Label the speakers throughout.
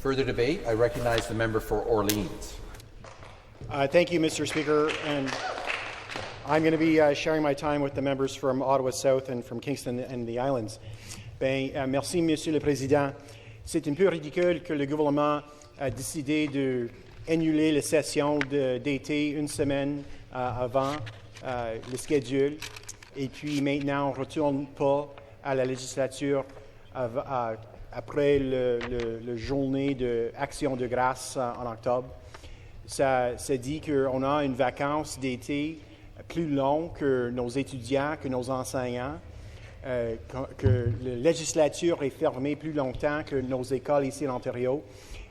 Speaker 1: Further debate. I recognize the member for Orleans.
Speaker 2: Thank you, Mr. Speaker. And I'm going to be sharing my time with the members from Ottawa South and from Kingston and the Islands. Merci, Monsieur le Président. C'est un peu ridicule que le gouvernement a décidé d'annuler la session d'été une semaine avant le schedule. Et puis maintenant, on ne retourne pas à la législature après la journée d'Action de grâce en octobre. Ça dit qu'on a une vacance d'été plus longue que nos étudiants, que nos enseignants, que la législature est fermée plus longtemps que nos écoles ici en Ontario.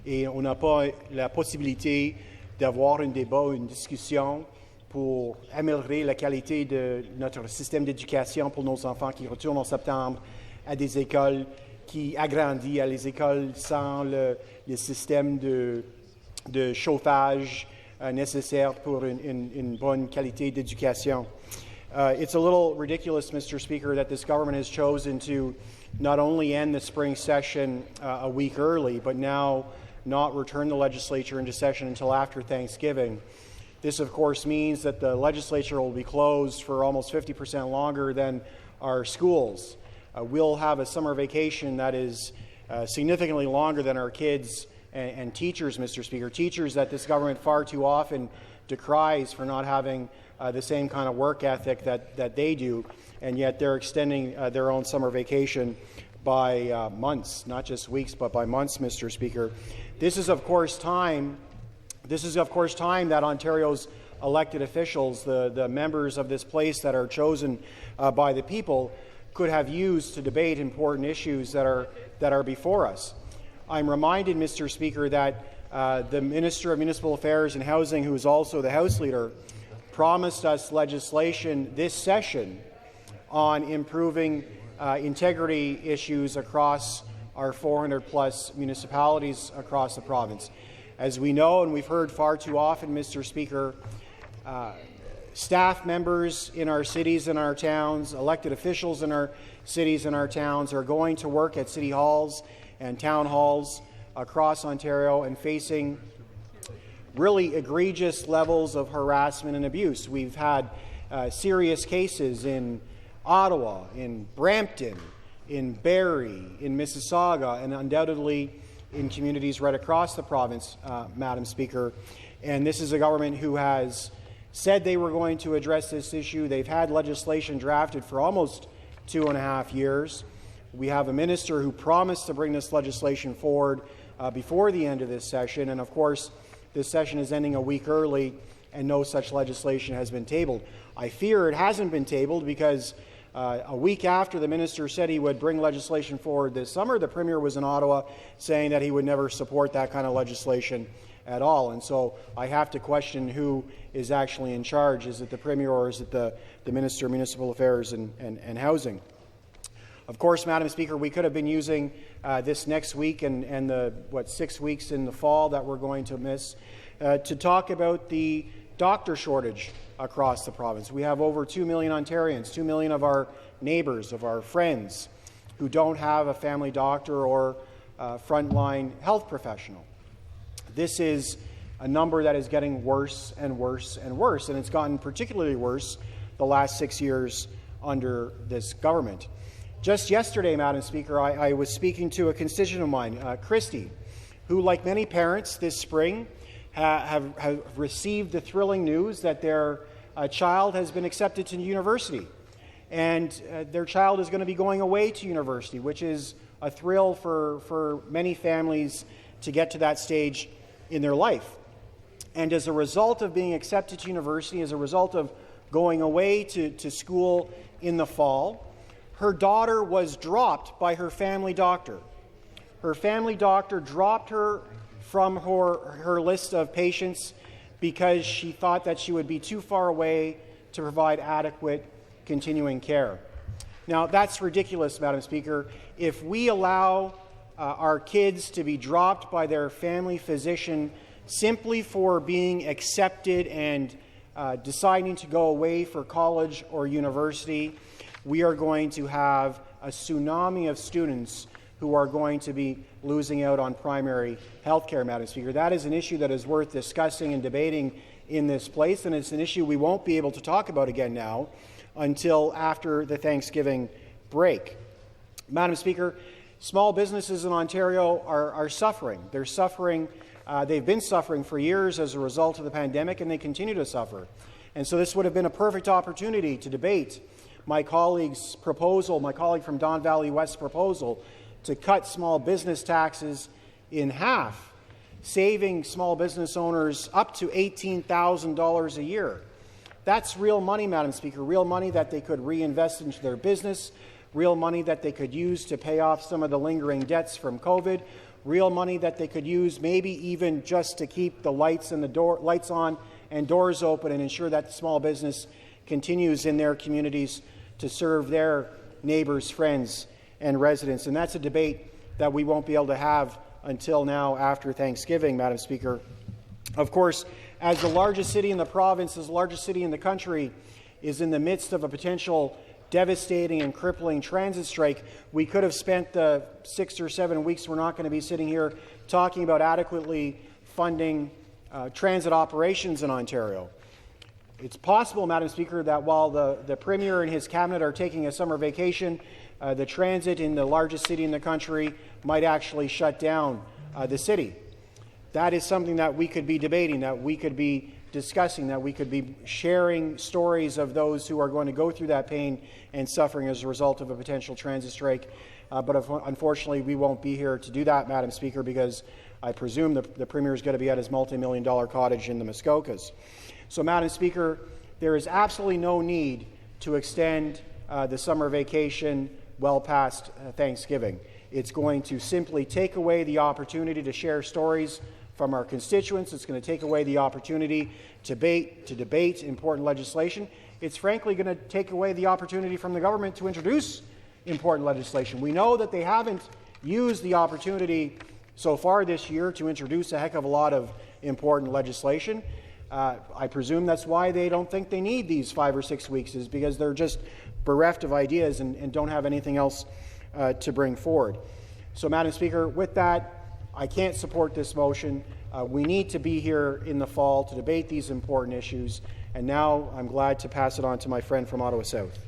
Speaker 2: Et on n'a pas la possibilité d'avoir un débat ou une discussion pour améliorer la qualité de notre système d'éducation pour nos enfants qui retournent en septembre à des écoles qui agrandissent, à les écoles sans le système de chauffage nécessaire pour une bonne qualité d'éducation. It's a little ridiculous, Mr. Speaker, that this government has chosen to not only end the spring session a week early, but now not return the legislature into session until after Thanksgiving. This, of course, means that the legislature will be closed for almost 50% longer than our schools. We'll have a summer vacation that is significantly longer than our kids and teachers, Mr. Speaker. Teachers that this government far too often decries for not having the same kind of work ethic that they do, and yet they're extending their own summer vacation by months, not just weeks, but by months, Mr. Speaker. This is, of course, time that Ontario's elected officials, the members of this place that are chosen by the people, could have used to debate important issues that are before us. I'm reminded, Mr. Speaker, that the Minister of Municipal Affairs and Housing, who is also the House Leader, promised us legislation this session on improving integrity issues across our 400-plus municipalities across the province. As we know, and we've heard far too often, Mr. Speaker, staff members in our cities and our towns, elected officials in our cities and our towns are going to work at city halls and town halls across Ontario and facing really egregious levels of harassment and abuse. We've had serious cases in Ottawa, in Brampton, in Barrie, in Mississauga, and undoubtedly in communities right across the province, Madam Speaker. And this is a government who has said they were going to address this issue. They've had legislation drafted for almost 2.5 years. We have a minister who promised to bring this legislation forward before the end of this session, and of course, this session is ending a week early, and no such legislation has been tabled. I fear it hasn't been tabled because a week after the minister said he would bring legislation forward this summer, the Premier was in Ottawa saying that he would never support that kind of legislation at all. And so I have to question who is actually in charge. Is it the Premier or is it the Minister of Municipal Affairs and Housing? Of course, Madam Speaker, we could have been using this next week and the 6 weeks in the fall that we're going to miss to talk about the doctor shortage across the province. We have over 2 million Ontarians, 2 million of our neighbours, of our friends, who don't have a family doctor or frontline health professional. This is a number that is getting worse and worse and worse, and it's gotten particularly worse the last 6 years under this government. Just yesterday, Madam Speaker, I was speaking to a constituent of mine, Christy, who, like many parents this spring, have received the thrilling news that their child has been accepted to university, and their child is going to be going away to university, which is a thrill for many families to get to that stage in their life. And as a result of being accepted to university, as a result of going away to school in the fall, her daughter was dropped by her family doctor. Her family doctor dropped her from her list of patients because she thought that she would be too far away to provide adequate continuing care. Now, that's ridiculous, Madam Speaker. If we allow our kids to be dropped by their family physician simply for being accepted and deciding to go away for college or university, we are going to have a tsunami of students who are going to be losing out on primary health care, Madam Speaker. That is an issue that is worth discussing and debating in this place, and it's an issue we won't be able to talk about again now until after the Thanksgiving break. Madam Speaker, small businesses in Ontario are suffering. They're suffering. They've been suffering for years as a result of the pandemic, and they continue to suffer. And so this would have been a perfect opportunity to debate my colleague's proposal, my colleague from Don Valley West's proposal, to cut small business taxes in half, saving small business owners up to $18,000 a year. That's real money, Madam Speaker, real money that they could reinvest into their business, real money that they could use to pay off some of the lingering debts from COVID, real money that they could use maybe even just to keep the lights on and doors open and ensure that the small business continues in their communities to serve their neighbours, friends, and residents. And that's a debate that we won't be able to have until now after Thanksgiving, Madam Speaker. Of course, as the largest city in the province, as the largest city in the country, is in the midst of a potential devastating and crippling transit strike, we could have spent the 6 or 7 weeks we're not going to be sitting here talking about adequately funding transit operations in Ontario. It's possible, Madam Speaker, that while the Premier and his cabinet are taking a summer vacation, the transit in the largest city in the country might actually shut down the city. That is something that we could be debating, that we could be discussing, that we could be sharing stories of those who are going to go through that pain and suffering as a result of a potential transit strike. But unfortunately, we won't be here to do that, Madam Speaker, because I presume the Premier is going to be at his multi-million-dollar cottage in the Muskokas. So, Madam Speaker, there is absolutely no need to extend the summer vacation well past Thanksgiving. It's going to simply take away the opportunity to share stories from our constituents. It's going to take away the opportunity to debate important legislation. It's frankly going to take away the opportunity from the government to introduce important legislation. We know that they haven't used the opportunity so far this year to introduce a heck of a lot of important legislation. I presume that's why they don't think they need these 5 or 6 weeks, is because they're just bereft of ideas and don't have anything else to bring forward. So, Madam Speaker, with that, I can't support this motion. We need to be here in the fall to debate these important issues, and now I'm glad to pass it on to my friend from Ottawa South.